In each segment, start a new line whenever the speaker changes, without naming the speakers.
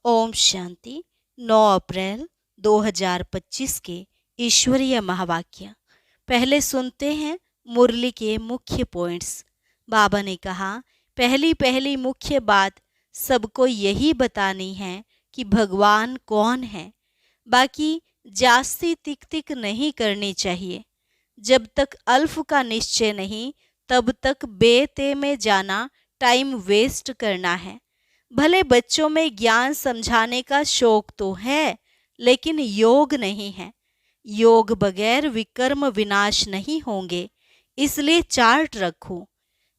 ओम शांति। 9 अप्रैल 2025 के ईश्वरीय महावाक्य। पहले सुनते हैं मुरली के मुख्य पॉइंट्स। बाबा ने कहा, पहली पहली मुख्य बात सबको यही बतानी है कि भगवान कौन है। बाकी जास्ती तिक तिक नहीं करनी चाहिए। जब तक अल्फ का निश्चय नहीं तब तक बेते में जाना टाइम वेस्ट करना है। भले बच्चों में ज्ञान समझाने का शौक तो है, लेकिन योग नहीं है। योग बगैर विकर्म विनाश नहीं होंगे, इसलिए चार्ट रखो।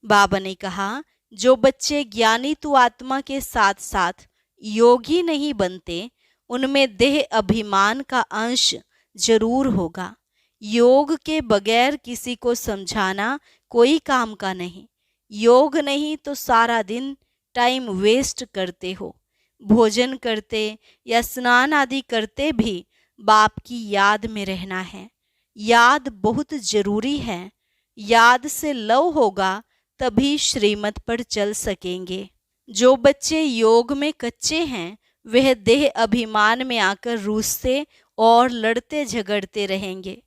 बाबा ने कहा, जो बच्चे ज्ञानी तु आत्मा के साथ साथ योगी नहीं बनते, उनमें देह अभिमान का अंश जरूर होगा। योग के बगैर किसी को समझाना कोई काम का नहीं। योग नहीं तो सारा दिन टाइम वेस्ट करते हो। भोजन करते या स्नान आदि करते भी बाप की याद में रहना है। याद बहुत जरूरी है। याद से लव होगा तभी श्रीमत पर चल सकेंगे। जो बच्चे योग में कच्चे हैं वह देह अभिमान में आकर रूसते और लड़ते झगड़ते रहेंगे।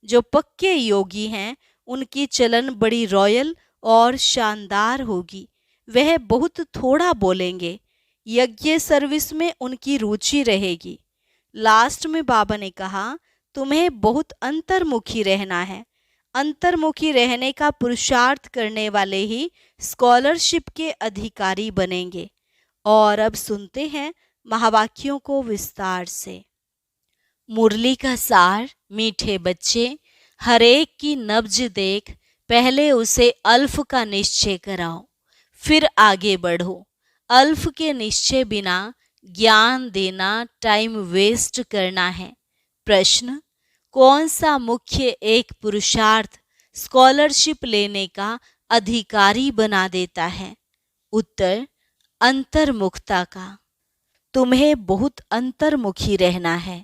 जो पक्के योगी हैं उनकी चलन बड़ी रॉयल और शानदार होगी। वह बहुत थोड़ा बोलेंगे। यज्ञ सर्विस में उनकी रुचि रहेगी। लास्ट में बाबा ने कहा, तुम्हें बहुत अंतर्मुखी रहना है। अंतर्मुखी रहने का पुरुषार्थ करने वाले ही स्कॉलरशिप के अधिकारी बनेंगे। और अब सुनते हैं महावाक्यों को विस्तार से। मुरली का सार। मीठे बच्चे, हरेक की नब्ज देख पहले उसे अल्फ का निश्चय कराओ, फिर आगे बढ़ो। अल्फ के निश्चय बिना ज्ञान देना टाइम वेस्ट करना है। प्रश्न, कौन सा मुख्य एक पुरुषार्थ स्कॉलरशिप लेने का अधिकारी बना देता है? उत्तर, अंतर्मुखता का। तुम्हें बहुत अंतर्मुखी रहना है।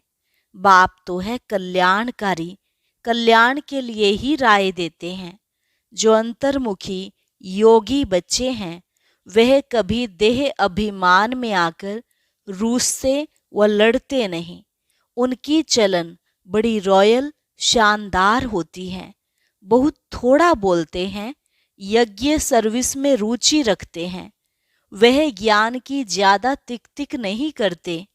बाप तो है कल्याणकारी, कल्याण के लिए ही राय देते हैं। जो अंतर्मुखी योगी बच्चे हैं वह कभी देह अभिमान में आकर रूसते व लड़ते नहीं। उनकी चलन बड़ी रॉयल शानदार होती है। बहुत थोड़ा बोलते हैं। यज्ञ सर्विस में रुचि रखते हैं। वह ज्ञान की ज्यादा तिक तिक नहीं करते।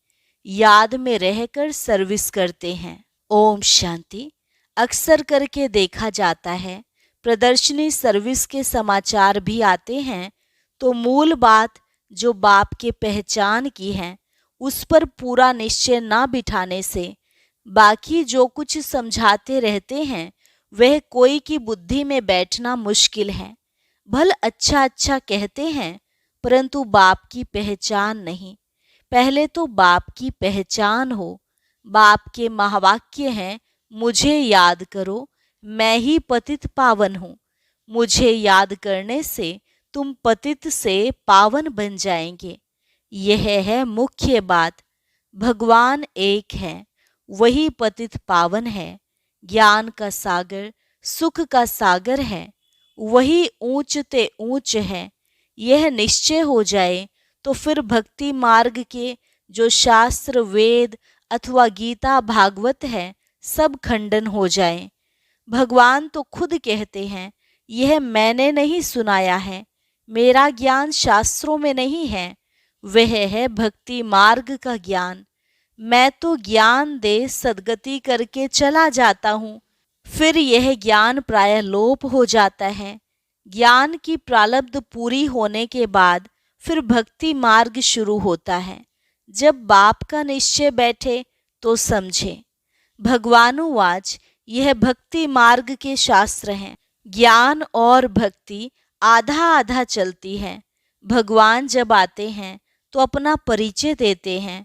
याद में रहकर सर्विस करते हैं। ओम शांति। अक्सर करके देखा जाता है प्रदर्शनी सर्विस के समाचार भी आते हैं, तो मूल बात जो बाप के पहचान की है उस पर पूरा निश्चय ना बिठाने से बाकी जो कुछ समझाते रहते हैं वह कोई की बुद्धि में बैठना मुश्किल है। भल अच्छा अच्छा कहते हैं परंतु बाप की पहचान नहीं। पहले तो बाप की पहचान हो। बाप के महावाक्य हैं, मुझे याद करो, मैं ही पतित पावन हूँ। मुझे याद करने से तुम पतित से पावन बन जाएंगे। यह है मुख्य बात। भगवान एक है, वही पतित पावन है। ज्ञान का सागर, सुख का सागर है, वही ऊंचते ऊंच है। यह निश्चय हो जाए तो फिर भक्ति मार्ग के जो शास्त्र, वेद अथवा गीता भागवत है सब खंडन हो जाए। भगवान तो खुद कहते हैं, यह मैंने नहीं सुनाया है, मेरा ज्ञान शास्त्रों में नहीं है, वह है भक्ति मार्ग का ज्ञान। मैं तो ज्ञान दे सदगति करके चला जाता हूँ, फिर यह ज्ञान प्रायः लोप हो जाता है। ज्ञान की प्रारब्ध पूरी होने के बाद फिर भक्ति मार्ग शुरू होता है। जब बाप का निश्चय बैठे तो समझे। भगवानुवाच, यह भक्ति मार्ग के शास्त्र हैं। ज्ञान और भक्ति आधा आधा चलती है। भगवान जब आते हैं तो अपना परिचय देते हैं।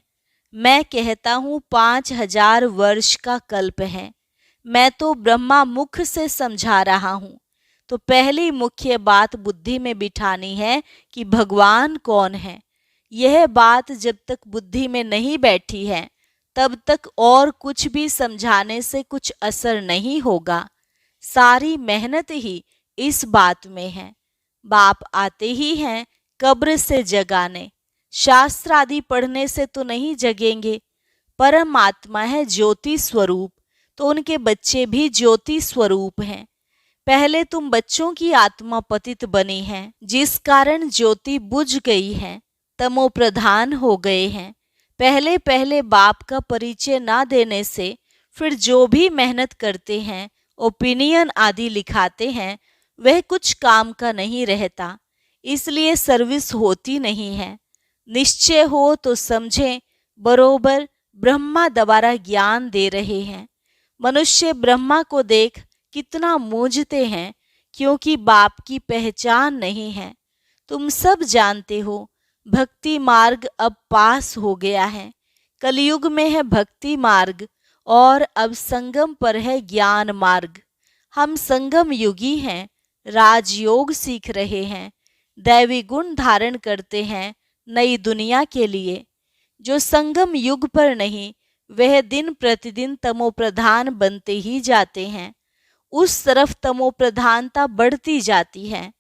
मैं कहता हूँ 5000 वर्ष का कल्प है। मैं तो ब्रह्मा मुख से समझा रहा हूँ। तो पहली मुख्य बात बुद्धि में बिठानी है कि भगवान कौन है। यह बात जब तक बुद्धि में नहीं बैठी है तब तक और कुछ भी समझाने से कुछ असर नहीं होगा। सारी मेहनत ही इस बात में है। बाप आते ही हैं कब्र से जगाने। शास्त्र आदि पढ़ने से तो नहीं जगेंगे। परमात्मा है ज्योति स्वरूप, तो उनके बच्चे भी ज्योति स्वरूप हैं। पहले तुम बच्चों की आत्मा पतित बनी है, जिस कारण ज्योति बुझ गई है, तमो प्रधान हो गए हैं। पहले पहले बाप का परिचय ना देने से फिर जो भी मेहनत करते हैं, ओपिनियन आदि लिखाते हैं, वह कुछ काम का नहीं रहता, इसलिए सर्विस होती नहीं है। निश्चय हो तो समझें, बरोबर ब्रह्मा द्वारा ज्ञान दे रहे हैं। मनुष्य ब्रह्मा को देख कितना मूझते हैं, क्योंकि बाप की पहचान नहीं है। तुम सब जानते हो, भक्ति मार्ग अब पास हो गया है। कलयुग में है भक्ति मार्ग और अब संगम पर है ज्ञान मार्ग। हम संगम युगी हैं, राजयोग सीख रहे हैं, दैवी गुण धारण करते हैं नई दुनिया के लिए। जो संगम युग पर नहीं, वह दिन प्रतिदिन तमो प्रधान बनते ही जाते हैं। उस तरफ तमो प्रधानता बढ़ती जाती है,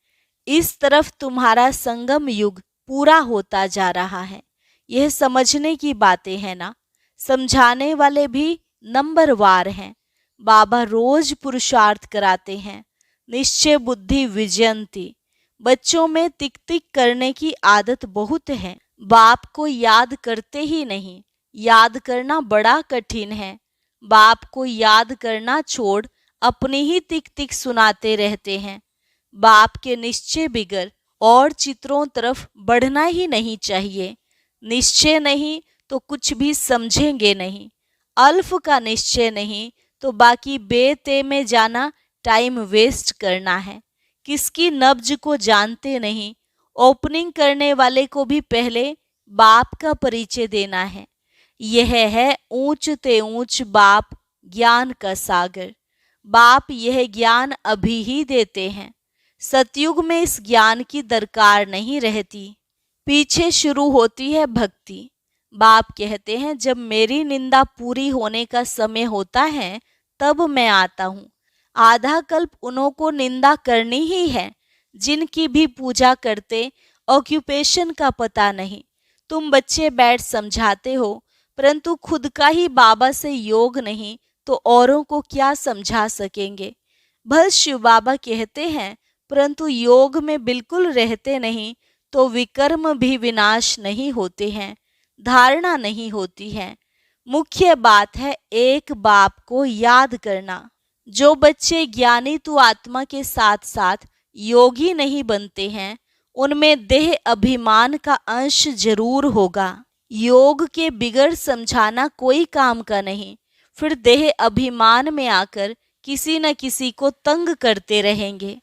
इस तरफ तुम्हारा संगम युग पूरा होता जा रहा है। यह समझने की बातें हैं ना। समझाने वाले भी नंबरवार हैं। बाबा रोज पुरुषार्थ कराते हैं। निश्चय बुद्धि विजयंती। बच्चों में टिक टिक करने की आदत बहुत है। बाप को याद करते ही नहीं। याद करना बड़ा कठिन है। बाप को याद करना छोड़ अपनी ही टिक टिक सुनाते रहते हैं। बाप के निश्चय बिगर और चित्रों तरफ बढ़ना ही नहीं चाहिए। निश्चय नहीं तो कुछ भी समझेंगे नहीं। अल्फ का निश्चय नहीं तो बाकी बेते में जाना टाइम वेस्ट करना है। किसकी नब्ज को जानते नहीं। ओपनिंग करने वाले को भी पहले बाप का परिचय देना है। यह है ऊंच ते ऊंच बाप ज्ञान का सागर। बाप यह ज्ञान अभी ही देते हैं। सतयुग में इस ज्ञान की दरकार नहीं रहती, पीछे शुरू होती है भक्ति। बाप कहते हैं, जब मेरी निंदा पूरी होने का समय होता है तब मैं आता हूँ। आधा कल्प उन्हों को निंदा करनी ही है जिनकी भी पूजा करते ऑक्यूपेशन का पता नहीं। तुम बच्चे बैठ समझाते हो, परंतु खुद का ही बाबा से योग नहीं तो औरों को क्या समझा सकेंगे। भल शिव बाबा कहते हैं, परंतु योग में बिल्कुल रहते नहीं तो विकर्म भी विनाश नहीं होते हैं, धारणा नहीं होती है। मुख्य बात है एक बाप को याद करना। जो बच्चे ज्ञानी तु आत्मा के साथ साथ योगी नहीं बनते हैं, उनमें देह अभिमान का अंश जरूर होगा। योग के बिगड़ समझाना कोई काम का नहीं, फिर देह अभिमान में आकर किसी न किसी को तंग करते रहेंगे।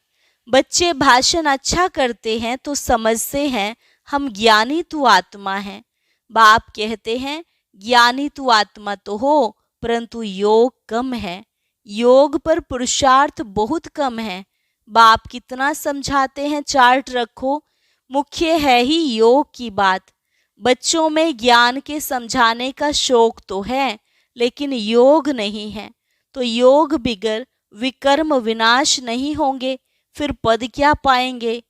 बच्चे भाषण अच्छा करते हैं तो समझते हैं हम ज्ञानी तु आत्मा हैं। बाप कहते हैं, ज्ञानी तु आत्मा तो हो, परंतु योग कम है। योग पर पुरुषार्थ बहुत कम है। बाप कितना समझाते हैं, चार्ट रखो। मुख्य है ही योग की बात। बच्चों में ज्ञान के समझाने का शौक तो है, लेकिन योग नहीं है, तो योग बिगर विकर्म विनाश नहीं होंगे, फिर पद क्या पाएंगे।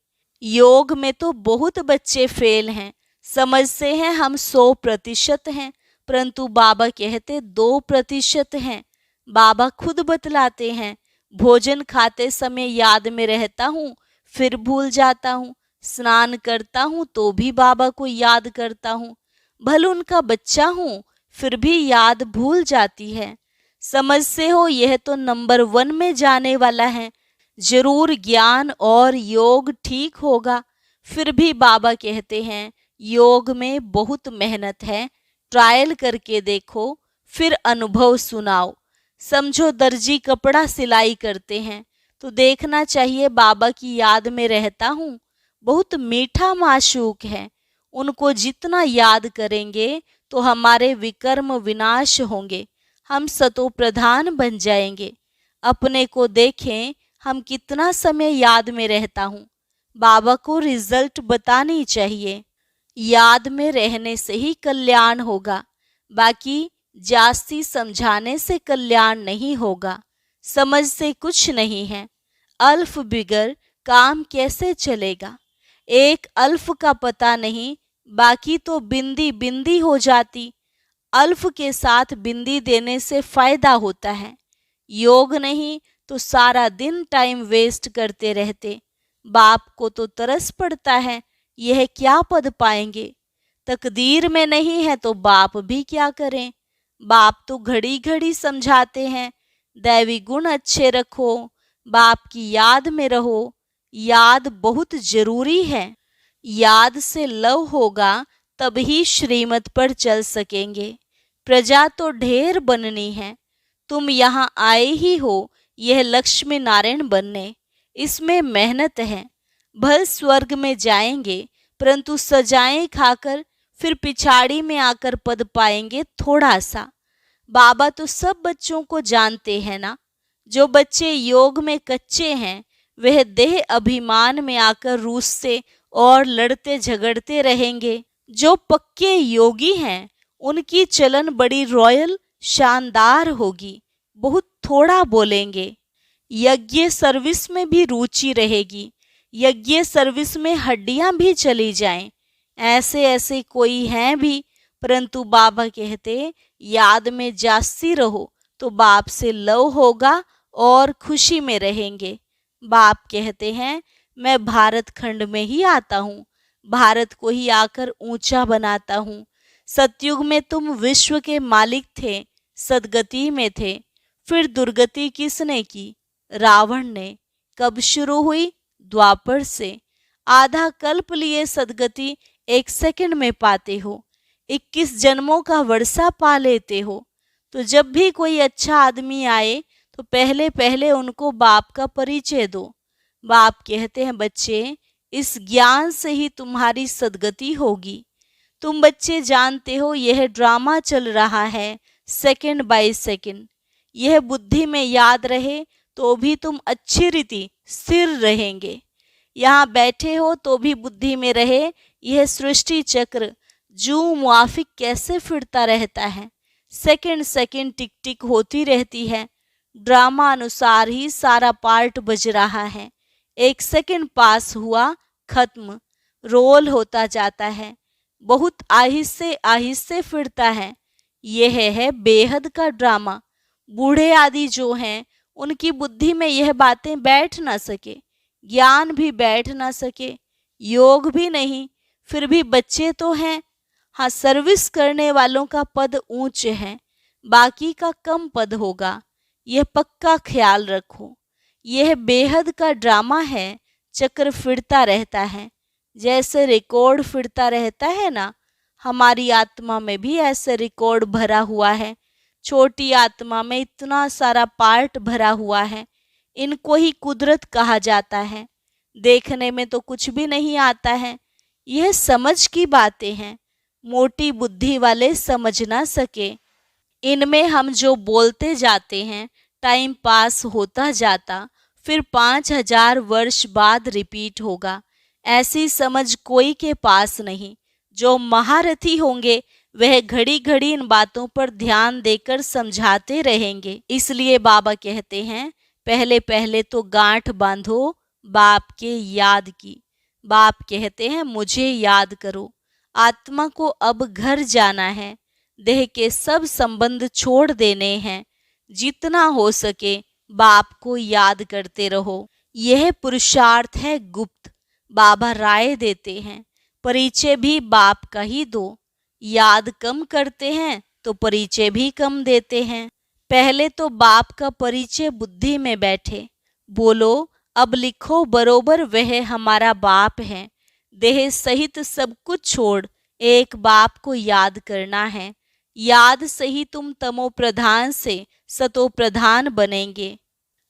योग में तो बहुत बच्चे फेल हैं, समझते हैं हम 100% हैं, परंतु बाबा कहते 2% हैं। बाबा खुद बतलाते हैं, भोजन खाते समय याद में रहता हूँ, फिर भूल जाता हूँ। स्नान करता हूँ तो भी बाबा को याद करता हूँ। भले उनका बच्चा हूँ, फिर भी याद भूल जाती है। समझते हो, यह तो नंबर 1 में जाने वाला है। जरूर ज्ञान और योग ठीक होगा। फिर भी बाबा कहते हैं, योग में बहुत मेहनत है, ट्रायल करके देखो, फिर अनुभव सुनाओ। समझो दर्जी कपड़ा सिलाई करते हैं तो देखना चाहिए बाबा की याद में रहता हूँ। बहुत मीठा माशूक है, उनको जितना याद करेंगे तो हमारे विकर्म विनाश होंगे, हम सतो प्रधान बन जाएंगे। अपने को देखें, हम कितना समय याद में रहता हूँ। बाबा को रिजल्ट बतानी चाहिए। याद में रहने से ही कल्याण होगा, बाकी जास्ती समझाने से कल्याण नहीं होगा। समझ से कुछ नहीं है। अल्फ बिगर काम कैसे चलेगा। एक अल्फ का पता नहीं, बाकी तो बिंदी बिंदी हो जाती। अल्फ के साथ बिंदी देने से फायदा होता है, योग नहीं तो सारा दिन टाइम वेस्ट करते रहते। बाप को तो तरस पड़ता है, यह क्या पद पाएंगे। तकदीर में नहीं है तो बाप भी क्या करें। बाप तो घड़ी घड़ी समझाते हैं, दैवी गुण अच्छे रखो, बाप की याद में रहो। याद बहुत जरूरी है। याद से लव होगा तभी श्रीमत पर चल सकेंगे। प्रजा तो ढेर बननी है, तुम यहाँ आए ही हो यह लक्ष्मी नारायण बनने। इसमें मेहनत है। भल स्वर्ग में जाएंगे परंतु सजाएं खाकर फिर पिछाड़ी में आकर पद पाएंगे थोड़ा सा। बाबा तो सब बच्चों को जानते हैं ना। जो बच्चे योग में कच्चे हैं वह देह अभिमान में आकर रूसते और लड़ते झगड़ते रहेंगे। जो पक्के योगी हैं उनकी चलन बड़ी रॉयल शानदार होगी, बहुत थोड़ा बोलेंगे। यज्ञ सर्विस में भी रुचि रहेगी, यज्ञ सर्विस में हड्डियां भी चली जाएं। ऐसे ऐसे कोई हैं भी, परंतु बाबा कहते याद में जास्ती रहो तो बाप से लव होगा और खुशी में रहेंगे। बाप कहते हैं मैं भारत खंड में ही आता हूँ, भारत को ही आकर ऊंचा बनाता हूँ। सतयुग में तुम विश्व के मालिक थे, सदगति में थे, फिर दुर्गति किसने की? रावण ने। कब शुरू हुई? द्वापर से। आधा कल्प लिए सदगति 1 सेकंड में पाते हो, 21 जन्मों का वर्षा पा लेते हो। तो जब भी कोई अच्छा आदमी आए तो पहले पहले उनको बाप का परिचय दो। बाप कहते हैं बच्चे इस ज्ञान से ही तुम्हारी सदगति होगी। तुम बच्चे जानते हो यह ड्रामा चल रहा है सेकंड बाय सेकंड। यह बुद्धि में याद रहे तो भी तुम अच्छी रीति स्थिर रहेंगे। यहाँ बैठे हो तो भी बुद्धि में रहे यह सृष्टि चक्र जू मुआफिक कैसे फिरता रहता है, सेकंड सेकंड टिक टिक होती रहती है। ड्रामा अनुसार ही सारा पार्ट बज रहा है। 1 सेकंड पास हुआ, खत्म, रोल होता जाता है, बहुत आहिस्ते आहिस्ते फिरता है। यह है बेहद का ड्रामा। बूढ़े आदि जो हैं उनकी बुद्धि में यह बातें बैठ ना सके, ज्ञान भी बैठ ना सके, योग भी नहीं, फिर भी बच्चे तो हैं। हाँ, सर्विस करने वालों का पद ऊंच है, बाकी का कम पद होगा, यह पक्का ख्याल रखो। यह बेहद का ड्रामा है, चक्र फिरता रहता है, जैसे रिकॉर्ड फिरता रहता है ना। हमारी आत्मा में भी ऐसे रिकॉर्ड भरा हुआ है। छोटी आत्मा में इतना सारा पार्ट भरा हुआ है, इनको ही कुदरत कहा जाता है। देखने में तो कुछ भी नहीं आता है। यह समझ की बातें हैं, मोटी बुद्धि वाले समझ ना सके। इनमें हम जो बोलते जाते हैं टाइम पास होता जाता, फिर 5000 वर्ष बाद रिपीट होगा। ऐसी समझ कोई के पास नहीं। जो महारथी होंगे वह घड़ी घड़ी इन बातों पर ध्यान देकर समझाते रहेंगे। इसलिए बाबा कहते हैं पहले पहले तो गांठ बांधो बाप के याद की। बाप कहते हैं मुझे याद करो। आत्मा को अब घर जाना है, देह के सब संबंध छोड़ देने हैं। जितना हो सके बाप को याद करते रहो। यह पुरुषार्थ है गुप्त। बाबा राय देते हैं परिचय भी बाप का ही दो। याद कम करते हैं तो परिचय भी कम देते हैं। पहले तो बाप का परिचय बुद्धि में बैठे, बोलो अब लिखो बरोबर वह हमारा बाप है। देह सहित सब कुछ छोड़ एक बाप को याद करना है। याद से ही तुम तमो प्रधान से सतो प्रधान बनेंगे।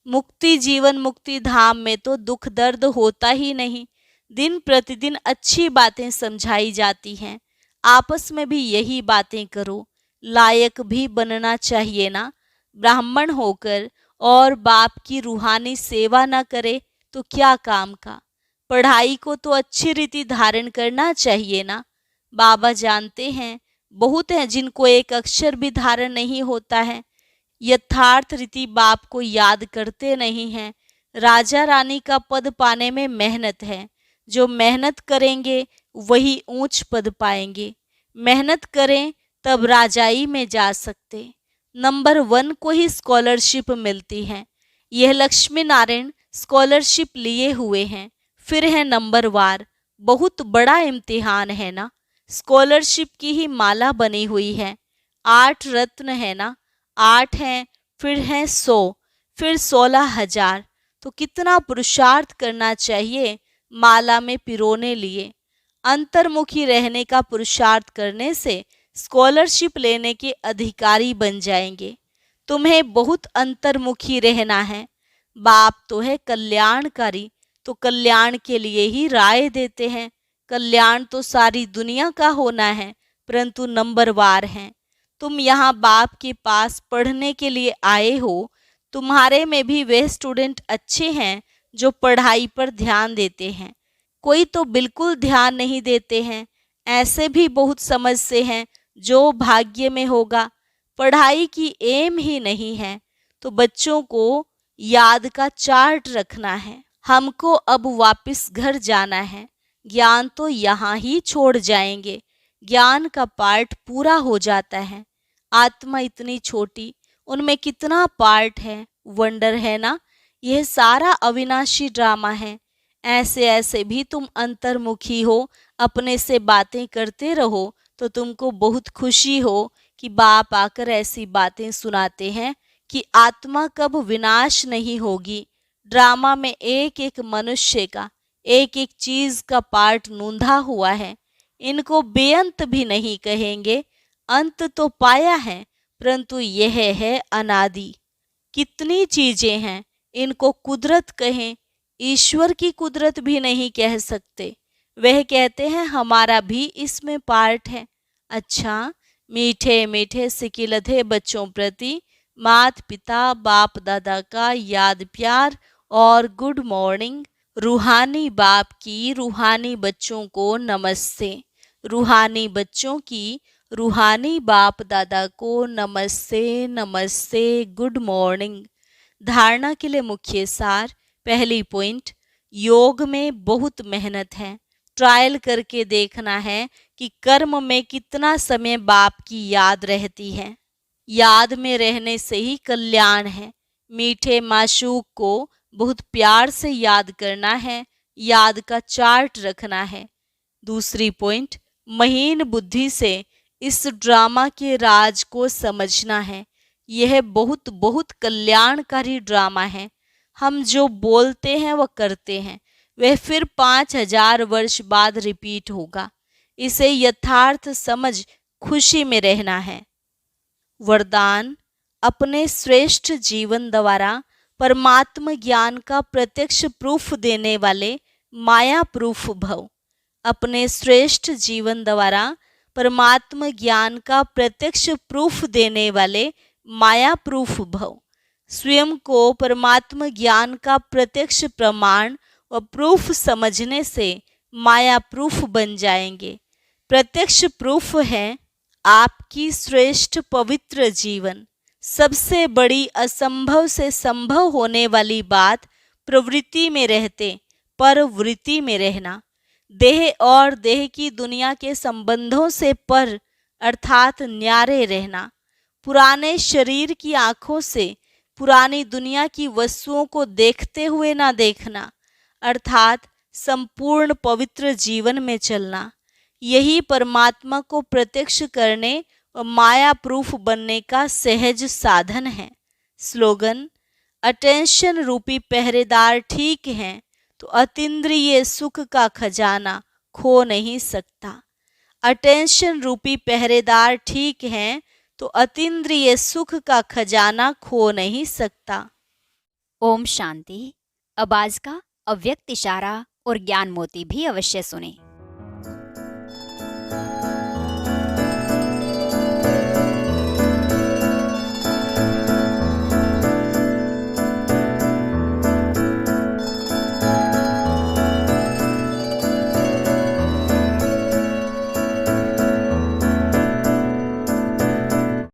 मुक्ति जीवन मुक्ति धाम में तो दुख दर्द होता ही नहीं। दिन प्रतिदिन अच्छी बातें समझाई जाती हैं। आपस में भी यही बातें करो। लायक भी बनना चाहिए ना। ब्राह्मण होकर और बाप की रूहानी सेवा न करे तो क्या काम का। पढ़ाई को तो अच्छी रीति धारण करना चाहिए ना। बाबा जानते हैं बहुत हैं जिनको एक अक्षर भी धारण नहीं होता है। यथार्थ रीति बाप को याद करते नहीं हैं। राजा रानी का पद पाने में मेहनत है। जो मेहनत करेंगे वही ऊंच पद पाएंगे। मेहनत करें तब राजाई में जा सकते। नंबर 1 को ही स्कॉलरशिप मिलती है। यह लक्ष्मी नारायण स्कॉलरशिप लिए हुए हैं। फिर है नंबर वार, बहुत बड़ा इम्तिहान है ना। स्कॉलरशिप की ही माला बनी हुई है। 8 रत्न है ना, 8 हैं, फिर है 100, फिर 16,000। तो कितना पुरुषार्थ करना चाहिए माला में पिरोने लिए। अंतर्मुखी रहने का पुरुषार्थ करने से स्कॉलरशिप लेने के अधिकारी बन जाएंगे। तुम्हें बहुत अंतर्मुखी रहना है। बाप तो है कल्याणकारी, तो कल्याण के लिए ही राय देते हैं। कल्याण तो सारी दुनिया का होना है, परंतु नंबरवार हैं। तुम यहाँ बाप के पास पढ़ने के लिए आए हो। तुम्हारे में भी वे स्टूडेंट अच्छे हैं जो पढ़ाई पर ध्यान देते हैं। कोई तो बिल्कुल ध्यान नहीं देते हैं। ऐसे भी बहुत समझ से हैं जो भाग्य में होगा। पढ़ाई की एम ही नहीं है। तो बच्चों को याद का चार्ट रखना है। हमको अब वापस घर जाना है। ज्ञान तो यहाँ ही छोड़ जाएंगे। ज्ञान का पार्ट पूरा हो जाता है। आत्मा इतनी छोटी, उनमें कितना पार्ट है। वंडर है ना। यह सारा अविनाशी ड्रामा है। ऐसे ऐसे भी तुम अंतर्मुखी हो, अपने से बातें करते रहो तो तुमको बहुत खुशी हो कि बाप आकर ऐसी बातें सुनाते हैं कि आत्मा कब विनाश नहीं होगी। ड्रामा में एक एक मनुष्य का, एक एक चीज का पार्ट नूंधा हुआ है। इनको बेअंत भी नहीं कहेंगे। अंत तो पाया है, परंतु यह है अनादि। कितनी चीजें हैं, इनको कुदरत कहें, ईश्वर की कुदरत भी नहीं कह सकते। वह कहते हैं हमारा भी इसमें पार्ट है। अच्छा, मीठे मीठे सिकिलधे बच्चों प्रति मात पिता बाप दादा का याद प्यार और गुड मॉर्निंग। रूहानी बाप की रूहानी बच्चों को नमस्ते। रूहानी बच्चों की रूहानी बाप दादा को नमस्ते नमस्ते, गुड मॉर्निंग। धारणा के लिए मुख्य सार। पहली पॉइंट, योग में बहुत मेहनत है। ट्रायल करके देखना है कि कर्म में कितना समय बाप की याद रहती है। याद में रहने से ही कल्याण है। मीठे माशूक को बहुत प्यार से याद करना है। याद का चार्ट रखना है। दूसरी पॉइंट, महीन बुद्धि से इस ड्रामा के राज को समझना है। यह बहुत बहुत कल्याणकारी ड्रामा है। हम जो बोलते हैं वह करते हैं, वह फिर 5,000 वर्ष बाद रिपीट होगा। इसे यथार्थ समझ खुशी में रहना है। वरदान, अपने श्रेष्ठ जीवन द्वारा परमात्म ज्ञान का प्रत्यक्ष प्रूफ देने वाले माया प्रूफ भव। अपने श्रेष्ठ जीवन द्वारा परमात्म ज्ञान का प्रत्यक्ष प्रूफ देने वाले माया प्रूफ भव। स्वयं को परमात्म ज्ञान का प्रत्यक्ष प्रमाण व प्रूफ समझने से माया प्रूफ बन जाएंगे। प्रत्यक्ष प्रूफ है आपकी श्रेष्ठ पवित्र जीवन। सबसे बड़ी असंभव से संभव होने वाली बात प्रवृत्ति में रहते पर वृत्ति में रहना। देह और देह की दुनिया के संबंधों से पर अर्थात न्यारे रहना। पुराने शरीर की आंखों से पुरानी दुनिया की वस्तुओं को देखते हुए ना देखना, अर्थात संपूर्ण पवित्र जीवन में चलना। यही परमात्मा को प्रत्यक्ष करने और माया प्रूफ बनने का सहज साधन है। स्लोगन, अटेंशन रूपी पहरेदार ठीक हैं तो अतीन्द्रिय सुख का खजाना खो नहीं सकता। अटेंशन रूपी पहरेदार ठीक हैं तो अतीन्द्रिय सुख का खजाना खो नहीं सकता।
ओम शांति। अब आज का अव्यक्त इशारा और ज्ञान मोती भी अवश्य सुने।